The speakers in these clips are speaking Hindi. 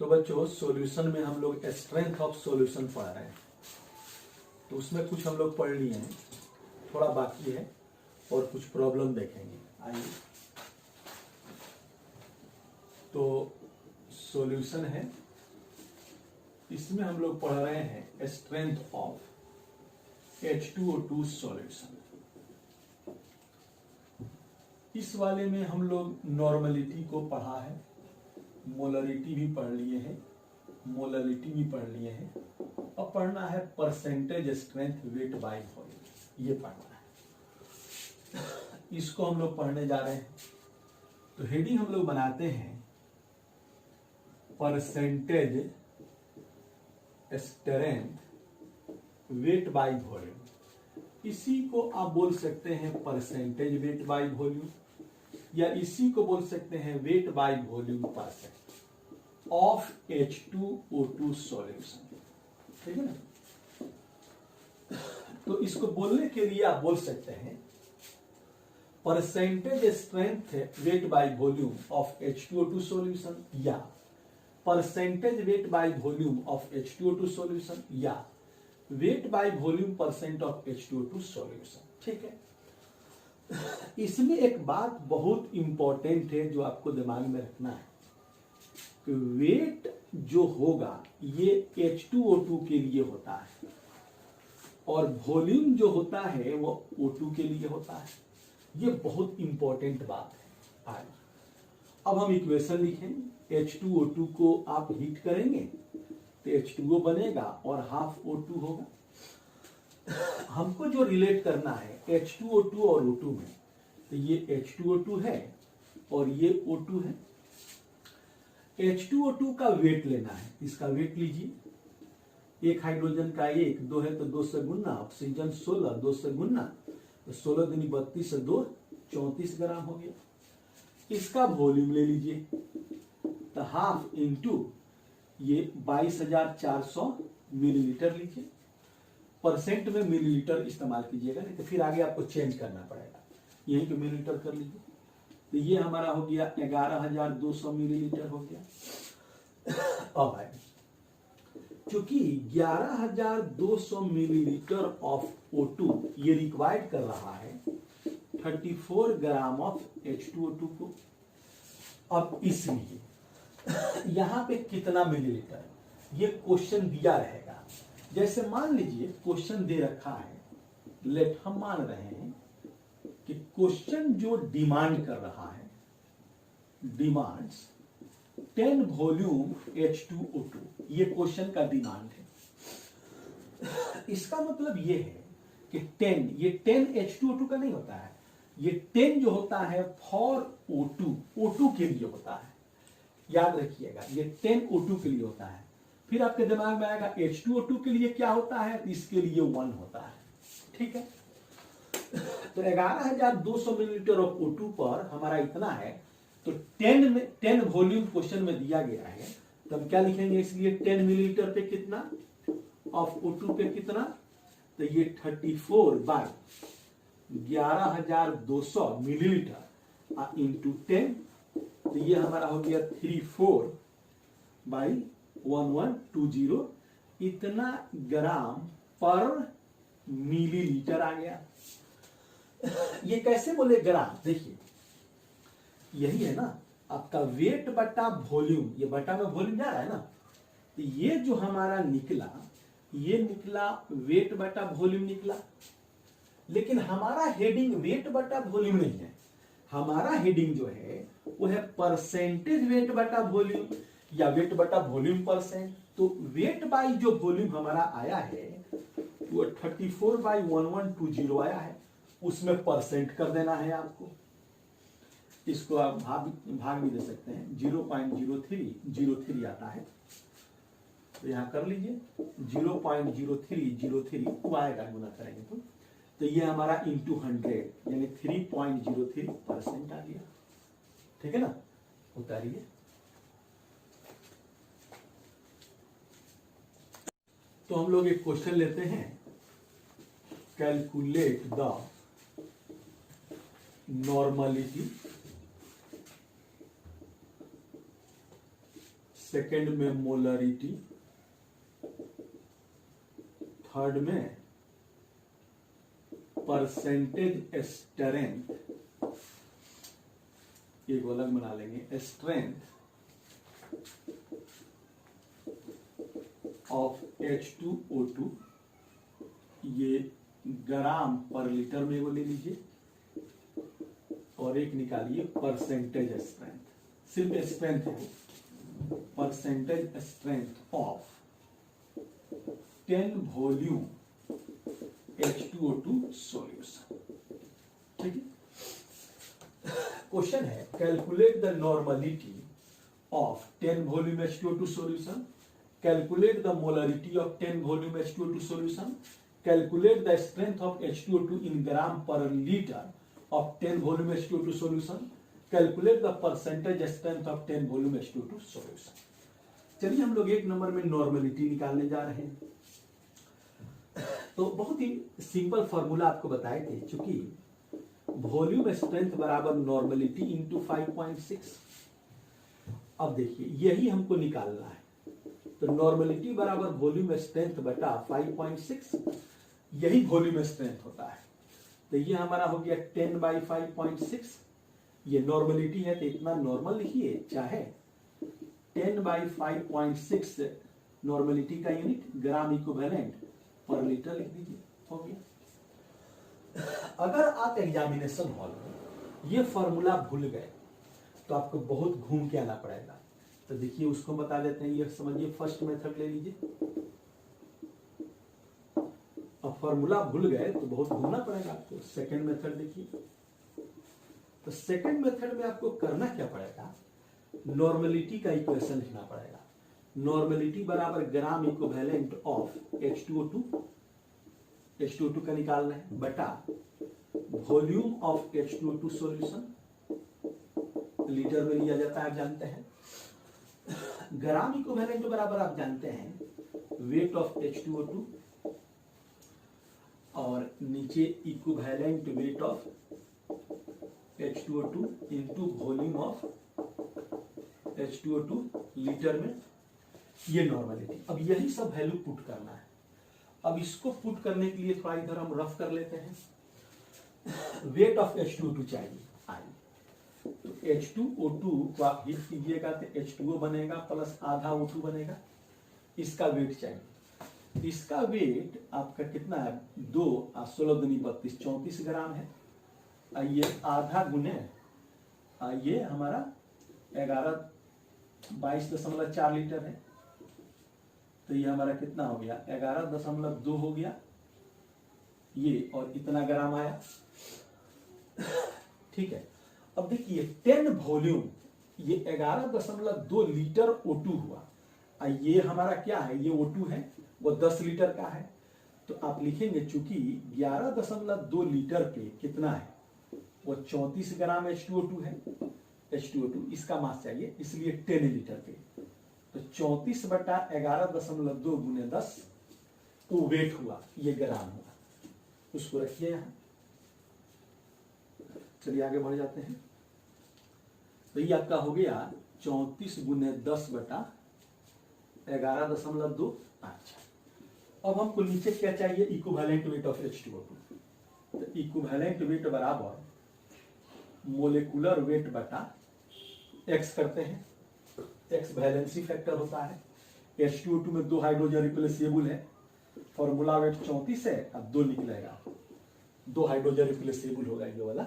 बच्चों सॉल्यूशन में हम लोग स्ट्रेंथ ऑफ सॉल्यूशन पढ़ रहे हैं, तो उसमें कुछ हम लोग पढ़ लिए हैं, थोड़ा बाकी है और कुछ प्रॉब्लम देखेंगे। आइए, तो सॉल्यूशन है, इसमें हम लोग पढ़ रहे हैं स्ट्रेंथ ऑफ H2O2 सॉल्यूशन। इस वाले में हम लोग नॉर्मलिटी को पढ़ा है, मोलरिटी भी पढ़ लिए हैं, मोलरिटी भी पढ़ लिए हैं, अब पढ़ना है percentage strength weight by volume, ये पढ़ना है। इसको हम लोग पढ़ने जा रहे हैं, तो हेडिंग हम लोग बनाते हैं percentage strength weight by volume. इसी को आप बोल सकते हैं परसेंटेज वेट बाय वॉल्यूम, या इसी को बोल सकते हैं wait by volume percent of H2O2 solution. ठीक है ना? तो इसको बोलने के लिए आप बोल सकते हैं percentage strength weight by volume of H2O2 solution, या percentage weight by volume of H2O2 solution, या weight by volume percent of H2O2 solution. ठीक है, इसमें एक बात बहुत इंपॉर्टेंट है जो आपको दिमाग में रखना है कि वेट जो होगा ये H2O2 के लिए होता है और वॉल्यूम जो होता है वो O2 के लिए होता है। ये बहुत इंपॉर्टेंट बात है। आज अब हम इक्वेशन लिखेंगे, H2O2 को आप हीट करेंगे तो H2O बनेगा और हाफ O2 होगा। हमको जो रिलेट करना है H2O2 और O2 में, तो ये H2O2 है और ये O2 है। H2O2 का वेट लेना है, इसका वेट लीजिए, एक हाइड्रोजन का एक, दो है तो 2 से गुना, ऑक्सीजन 16, 2 से गुना तो 16 दूनी 32 से 2 34 ग्राम हो गया। इसका वॉल्यूम ले लीजिए, तो हाफ इंटू ये 22,400 मिलीलीटर लीजिए। परसेंट में मिलीलीटर इस्तेमाल कीजिएगा, नहीं तो फिर आगे आपको चेंज करना पड़ेगा, यहीं पे मिलीलीटर कर लीजिए। तो ये हमारा हो गया 11,200 मिलीलीटर हो गया। अब आए, क्योंकि 11,200 मिलीलीटर ऑफ O2 ये रिक्वायर्ड कर रहा है 34 ग्राम ऑफ H2O2 को। अब इसलिए यहां पे कितना मिलीलीटर, ये क्वेश्चन दिया रहेगा। जैसे मान लीजिए क्वेश्चन दे रखा है, लेट हम मान रहे हैं कि क्वेश्चन जो डिमांड कर रहा है, डिमांड्स 10 वॉल्यूम H2O2, ये क्वेश्चन का डिमांड है। इसका मतलब ये है कि 10, ये 10 H2O2 का नहीं होता है, ये 10 जो होता है फॉर O2 के लिए होता है। याद रखिएगा, ये 10 O2 के लिए होता है। फिर आपके दिमाग में आएगा H2O2 के लिए क्या होता है, इसके लिए 1 होता है। ठीक है, तो 11,200 मिलीलीटर ऑफ O2 पर हमारा इतना है, तो 10 वॉल्यूम क्वेश्चन में दिया गया है, तो हम क्या लिखेंगे, इसलिए 10 मिलीलीटर पे कितना ऑफ O2 पे कितना, तो ये 34 बाय 11,200 मिलीलीटर इंटू 10, तो ये हमारा हो गया 34 बाई 1120, इतना ग्राम पर मिलीलीटर आ गया। ये कैसे बोले ग्राम, देखिए यही है ना आपका वेट बटा वॉल्यूम, ये बटा में वॉल्यूम जा रहा है ना, तो ये जो हमारा निकला, ये निकला वेट बटा वॉल्यूम निकला। लेकिन हमारा हेडिंग वेट बटा वॉल्यूम नहीं है, हमारा हेडिंग जो है वो है परसेंटेज वेट बटा वॉल्यूम या वेट बटा वॉल्यूम परसेंट। तो वेट बाई जो वॉल्यूम हमारा आया है वो 34 बाई 1120 आया है, उसमें परसेंट कर देना है आपको। इसको आप भाग भी दे सकते हैं, 0.0303 आता है, तो यहां कर लीजिए 0.0303 वो आएगा, गुना करेंगे तो ये हमारा इंटू 100 यानी 3.03% आ गया। ठीक है ना, उतारिए। तो हम लोग एक क्वेश्चन लेते हैं, कैलकुलेट द नॉर्मलिटी सेकंड में मोलरिटी, थर्ड में परसेंटेज स्ट्रेंथ, एक अलग बना लेंगे, स्ट्रेंथ ऑफ H2O2, ये ग्राम पर लीटर में वो ले लीजिए, और एक निकालिए परसेंटेज स्ट्रेंथ, सिर्फ स्ट्रेंथ है, percentage strength of 10 volume H2O2 solution. ठीक है, क्वेश्चन है calculate the normality of 10 volume H2O2 solution, calculate the molarity of 10 volume H2O2 solution, calculate the strength of H2O2 इन ग्राम पर litre of 10 volume H2O2 solution, calculate the percentage strength of 10 volume H2O2 solution। चलिए हम लोग एक नंबर में नॉर्मलिटी निकालने जा रहे हैं। तो बहुत ही सिंपल फॉर्मूला आपको बताए थे, चूंकि वॉल्यूम स्ट्रेंथ बराबर नॉर्मलिटी इंटू 5.6। अब देखिए यही हमको निकालना है, तो नॉर्मलिटी बराबर वॉल्यूम स्ट्रेंथ बटा 5.6, यही वॉल्यूम स्ट्रेंथ होता है। तो ये हमारा हो गया 10/5.6, ये नॉर्मलिटी है तो इतना नॉर्मल लिखिए, चाहे 10/5.6 नॉर्मलिटी का यूनिट ग्राम इक्विवेलेंट पर लीटर लिख दीजिए, हो गया। अगर आप एग्जामिनेशन हॉल में ये फॉर्मूला भूल गए तो आपको बहुत घूम के आना पड़ेगा। तो देखिए उसको बता देते हैं, ये समझिए फर्स्ट मेथड ले लीजिए। अब फॉर्मूला भूल गए तो बहुत घूमना पड़ेगा आपको। सेकंड मेथड देखिए, तो सेकंड मेथड में आपको करना क्या पड़ेगा, नॉर्मलिटी का इक्वेशन लिखना पड़ेगा। नॉर्मलिटी बराबर gram equivalent of H2O2, H2O2 का निकालना है, बटा volume of H2O2 solution, litre में लिया जाता है आप जानते हैं। ग्राम इक्विवेलेंट बराबर आप जानते हैं वेट ऑफ H2O2, और नीचे equivalent weight of H2O2 into volume of H2O2 litre में, ये नॉर्मलिटी। अब यही सब वैल्यू पुट करना है। अब इसको पुट करने के लिए थोड़ा इधर हम रफ कर लेते हैं। वेट ऑफ H2O2 चाहिए, आई, तो H2O2 को आप हीट कीजिएगा तो H2O बनेगा प्लस आधा O2 बनेगा, इसका वेट चाहिए। इसका वेट आपका कितना है, 2 16 दूनी 32 34 ग्राम है। ये आधा गुने ये हमारा 22.4 लीटर है, तो ये हमारा कितना हो गया 11.2 हो गया ये, और इतना ग्राम आया। ठीक है, अब देखिए 10 वॉल्यूम, ये 11.2 लीटर O2 हुआ, ये हमारा क्या है, ये O2 है, वो 10 लीटर का है। तो आप लिखेंगे चूंकि 11.2 लीटर पे कितना है, वो 34 ग्राम H2O2 है, H2O2 इसका मास चाहिए, इसलिए 10 लीटर पे, तो 34 बटा 11.2 गुने 10 वो वेट हुआ, ये ग्राम हुआ, उसको रखिए यहां। चलिए आगे बढ़ जाते हैं। तो ये आपका हो गया 34 गुने 10 बटा 11.2। अच्छा, अब हमको नीचे क्या चाहिए, इक्विवेलेंट वेट ऑफ H2O2। तो इक्विवेलेंट वेट बराबर मोलेकुलर वेट बटा X करते हैं, X वैलेंसी फैक्टर होता है। H2O2 में 2 हाइड्रोजन रिप्लेसेबल है, फॉर्मूला वेट 34 है, अब 2 निकलेगा, 2 हाइड्रोजन रिप्लेसेबल होगा ये वाला।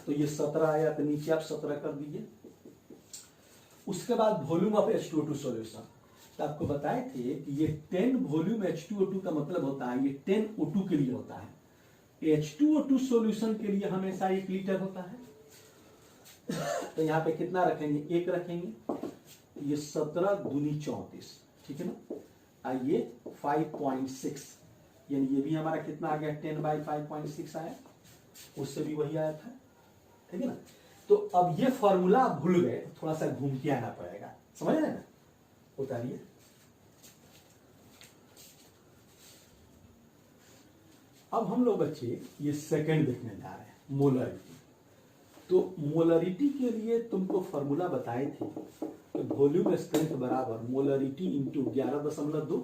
तो ये 17 आया, तो नीचे आप 17 कर दीजिए। उसके बाद वॉल्यूम ऑफ H2O2 सॉल्यूशन, तो आपको बताए थे कि ये 10 वॉल्यूम H2O2 का मतलब होता है ये 10 O2 के लिए होता है। H2O2 सॉल्यूशन के लिए हमेशा 1 लीटर होता है। तो यहाँ पे कितना रखेंगे, 1 रखेंगे, ये 17 दूनी 34, ठीक है ना। आइए 5.6, यानी ये भी हमारा कितना आ गया, 10/5.6 आया, उससे भी वही आया था, ठीक है ना। तो अब ये फॉर्मूला भूल गए, थोड़ा सा घूम के आना पड़ेगा, समझ रहे ना। उतारिए, अब हम लोग बच्चे ये सेकंड देखने जा रहे हैं, मोलरिटी। तो मोलरिटी के लिए तुमको फॉर्मूला बताए थे कि वॉल्यूम स्ट्रेंथ बराबर मोलरिटी इंटू 11.2।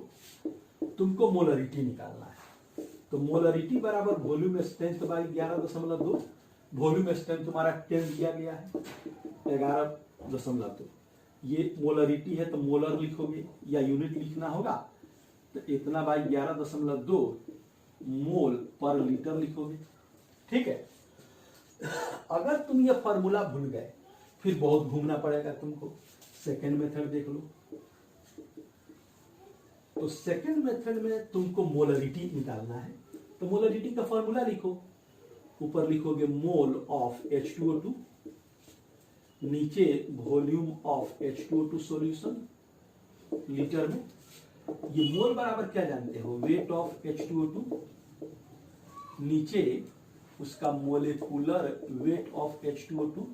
तुमको मोलरिटी निकालना है, तो मोलरिटी बराबर volume strength by 11.2। Volume strength तुम्हारा 10 दिया गया है, 11.2। ये मोलरिटी है तो मोलर लिखोगे या यूनिट लिखना होगा, तो इतना बाई 11.2 मोल पर लीटर लिखोगे। ठीक है। अगर तुम ये फॉर्मूला भूल गए फिर बहुत घूमना पड़ेगा तुमको। सेकेंड मेथड देख लो। तो सेकेंड मेथड में तुमको मोलरिटी निकालना है, तो मोलरिटी का फॉर्मूला लिखो। ऊपर लिखोगे मोल ऑफ H2O2, नीचे volume of H2O2 solution litre में। ये मोल बराबर क्या जानते हो, वेट ऑफ H2O2, नीचे उसका molecular weight of H2O2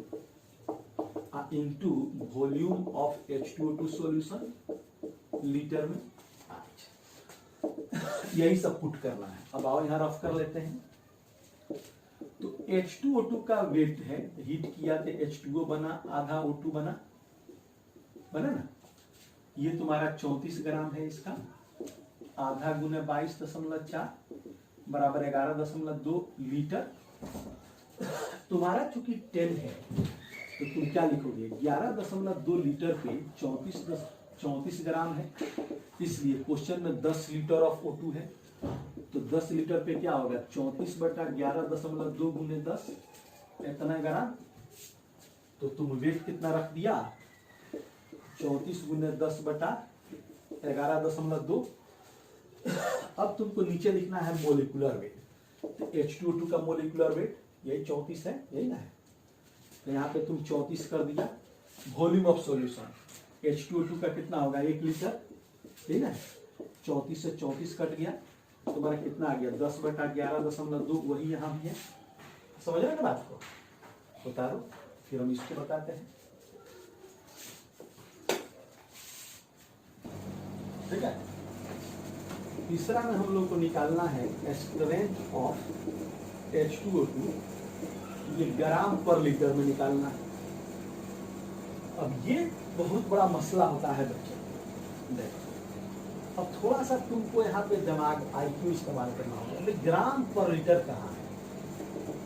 into volume of H2O2 solution litre में। यही सब पुट करना है। अब आओ यहां रफ कर लेते हैं। तो H2O2 का वेट है, हीट किया तो H2O बना, आधा O2 बना ना। ये तुम्हारा 34 ग्राम है, इसका आधा गुना 22.4 बराबर 11.2 लीटर। तुम्हारा चूंकि 10 है तो तुम क्या लिखोगे, 11.2 लीटर पे 34 ग्राम है, इसलिए क्वेश्चन में 10 लीटर ऑफ O2 है। तो 10 लीटर पे क्या होगा, 34/11.2 गुने 10 इतना ग्राम। तो तुम वेट कितना रख दिया, 34 गुने 10/11.2। अब तुमको नीचे लिखना है मोलिकुलर वेट। तो H2O2 का मोलिकुलर वेट यही 34 है, यही ना है। तो यहाँ पे तुम 34 कर दिया। वॉल्यूम ऑफ सॉल्यूशन H2O2 का कितना होगा, 1 लीटर, ठीक है। 34 से 34 कट गया, तुम्हारा कितना आ गया, 10/11.2। वही यहाँ भी है। समझ रहे ना बात को, उतारो फिर हम इसको बताते हैं। ठीक है। तीसरा में हम लोग को निकालना है स्ट्रेंथ ऑफ H2O2, ये ग्राम पर लीटर में निकालना है। अब ये बहुत बड़ा मसला होता है बच्चे। देखो अब थोड़ा सा तुमको यहाँ पे दिमाग IQ इस्तेमाल करना होगा। ग्राम पर लीटर कहाँ है।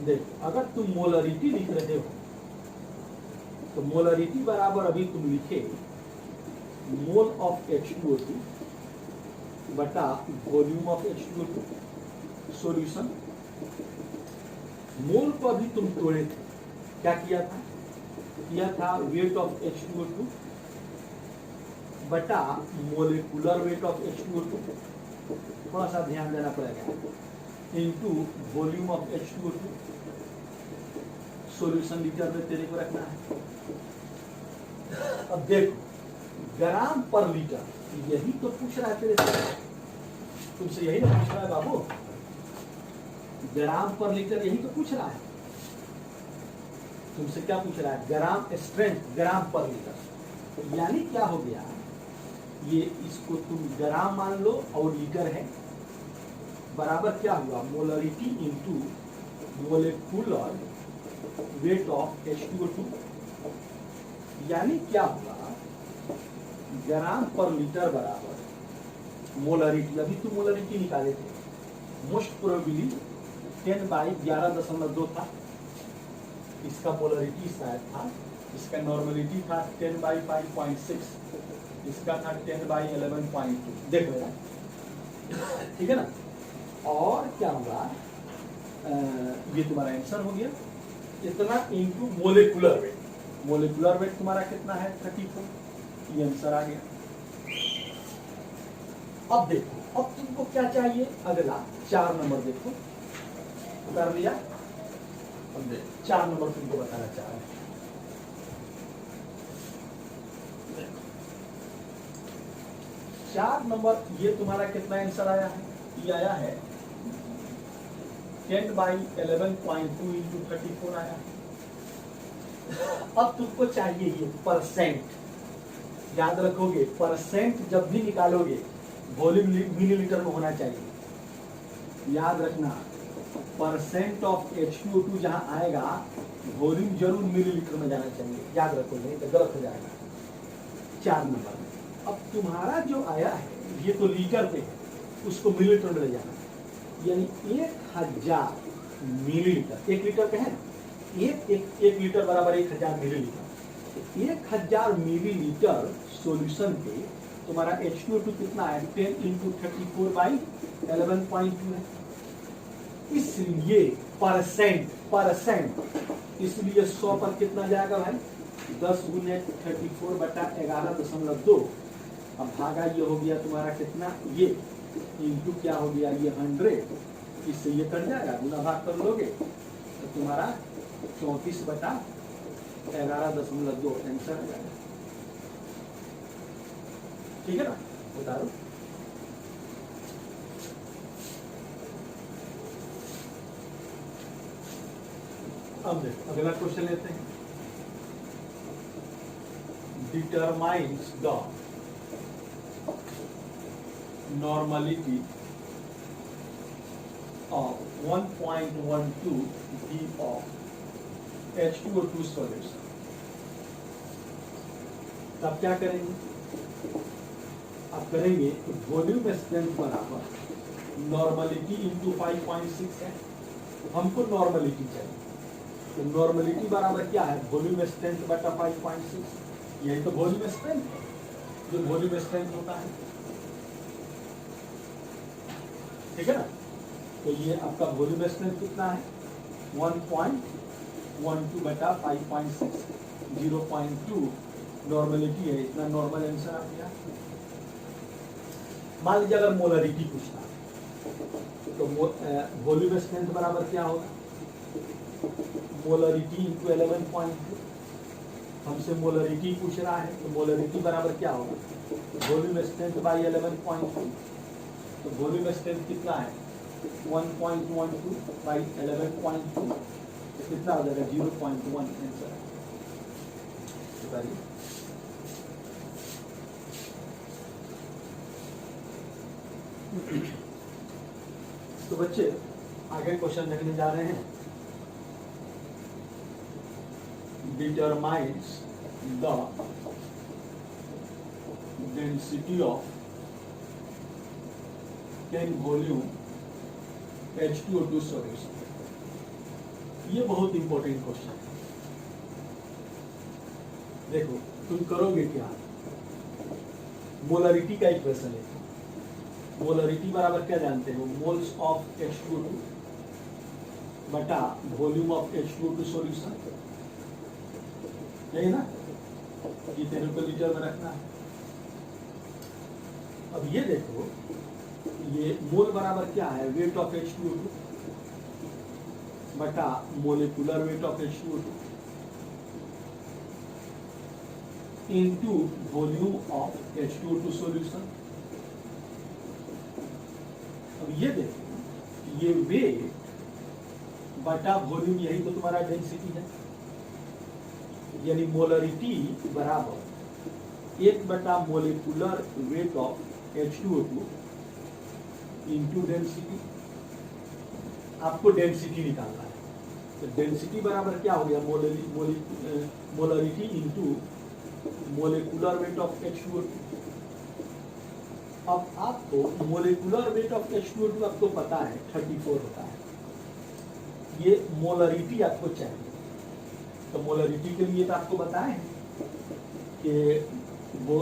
देखो अगर तुम मोलरिटी लिख रहे हो तो मोलरिटी बराबर अभी तुम लिखे मोल ऑफ H2O2 बटा वॉल्यूम ऑफ H2O2 सॉल्यूशन। मोल पर भी तुम तोड़े थे, क्या किया था वेट ऑफ H2O2 बटा मोलिकुलर वेट ऑफ H2O2, थोड़ा सा ध्यान देना पड़ेगा, into volume of H2O2 solution litre में तेरे को रखना है। अब देखो ग्राम पर लीटर, यही तो पूछ रहा है तेरे से, तुमसे यही ना पूछ रहा है बाबू, ग्राम पर लीटर यही तो पूछ रहा है तुमसे। क्या पूछ रहा है, ग्राम स्ट्रेंथ ग्राम पर लीटर। यानी क्या हो गया, ये इसको तुम ग्राम मान लो और लीटर है, बराबर क्या हुआ, molarity into molecular weight of H2O2। यानी क्या हुआ, ग्राम पर लीटर बराबर मोलरिटी, अभी तुम मोलरिटी निकाले थे, मोस्ट प्रोबेबली 10/11.2 था, इसका मोलरिटी शायद था, इसका नॉर्मलिटी था 10/5.6, इसका था 10/11.2। देख लेना, ठीक है ना। और क्या हुआ, ये तुम्हारा आंसर हो गया इतना into molecular weight. Molecular weight तुम्हारा कितना है, 34, ये आंसर आ गया। अब देखो, अब तुमको क्या चाहिए, अगला 4 नंबर देखो, कर लिया। अब देखो 4 नंबर तुमको बताना चाह रहे हैं। 4 नंबर ये तुम्हारा कितना आंसर आया है, ये आया है 10/11.2 इंटू 34 आया है। अब तुमको चाहिए ये परसेंट, याद रखोगे परसेंट जब भी निकालोगे वॉल्यूम मिलीलीटर में होना चाहिए, याद रखना। परसेंट ऑफ H2O2 जहां आएगा वॉल्यूम जरूर मिलीलीटर में जाना चाहिए, याद रखो, नहीं तो गलत हो जाएगा। 4 नंबर में अब तुम्हारा जो आया है ये तो लीटर पे है, उसको मिलीलीटर में ले जाना है, यानी 1000 मिलीलीटर, 1 लीटर पे है ना, एक लीटर बराबर 1000 मिलीलीटर। 1000 मिलीलीटर सॉल्यूशन पे तुम्हारा H2O2 कितना है, 10 × 34/11.2 है। इसलिए परसेंट, इसलिए 100 पर कितना जाएगा भाई, 10 × 34/11.2। अब भागा ये हो गया तुम्हारा कितना, ये इंटू क्या हो गया, ये 100, इससे ये कट जाएगा, गुना भाग कर लोगे तो तुम्हारा 34/11.2 आंसर आ जाएगा। ठीक है ना, बता दो। अब देखो अगला क्वेश्चन लेते हैं। Determines the normality of 1.12 D of H2O2 solution। तब क्या करेंगे, अब करेंगे वॉल्यूम स्ट्रेंथ बराबर नॉर्मलिटी इंटू 5.6 है, हमको नॉर्मलिटी चाहिए, तो नॉर्मलिटी बराबर क्या है, वॉल्यूम स्ट्रेंथ बटा 5.6, यही तो वॉल्यूम स्ट्रेंथ है, जो वॉल्यूम स्ट्रेंथ होता है। ठीक है ना, तो ये आपका वॉल्यूम स्ट्रेंथ कितना है, 1.12 बटा 5.6, 0.2 नॉर्मलिटी है, इतना नॉर्मल आंसर आ गया। मान लीजिए अगर मोलरिटी पूछना है तो वॉल्यूम स्ट्रेंथ बराबर क्या होगा, मोलरिटी इंटू 11.2, हमसे मोलरिटी पूछ रहा है तो मोलरिटी बराबर क्या होगा, वॉल्यूम स्ट्रेंथ बाई 11.2, तो वॉल्यूम स्ट्रेंथ कितना है 1.12 बाई 11.2, कितना हो जाएगा 0.1 आंसर। बताइए तो बच्चे आगे क्वेश्चन देखने जा रहे हैं। Determines the density of 10 volume H2O2 solution. ये बहुत इंपॉर्टेंट क्वेश्चन है। देखो तुम करोगे क्या, मोलरिटी का इक्वेशन है, मोलरिटी बराबर क्या जानते हो, मोल्स ऑफ H2O2 बटा वॉल्यूम ऑफ H2O2 सॉल्यूशन, यही ना, ये तेरे को लीटर में रखना है। अब ये देखो, ये मोल बराबर क्या है, वेट ऑफ H2O2 बटा molecular weight of H2O2 into volume of H2O2 solution. अब ये देखो, ये वेट बटा वॉल्यूम, यही तो तुम्हारा डेंसिटी है, यानी मोलरिटी बराबर 1 बटा molecular weight of H2O2 into density. आपको डेंसिटी निकालना है, तो डेंसिटी बराबर क्या हो गया, molarity into molecular weight of H2O2। अब आपको मोलिकुलर वेट ऑफ H2O2 आपको पता है 34 होता है, ये मोलरिटी आपको चाहिए, तो मोलरिटी के लिए तो आपको बताएं कि वो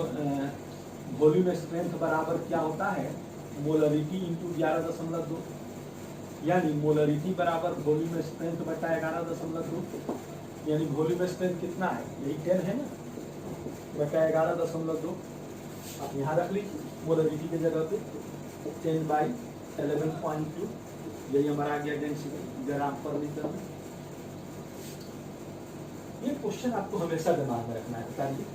वॉल्यूम स्ट्रेंथ बराबर क्या होता है, मोलरिटी इंटू 11.2, यानी मोलरिटी बराबर वॉल्यूम स्ट्रेंथ बटा 11.2, यानी वॉल्यूम स्ट्रेंथ कितना है, यही 10 है ना, बटा 11.2। आप यहाँ रख लीजिए मोलरिटी की जगह पे 10/11.2, यही हमारा आ गया डेंसिटी ग्राम पर लीटर में। ये क्वेश्चन आपको हमेशा दिमाग में रखना है, बताइए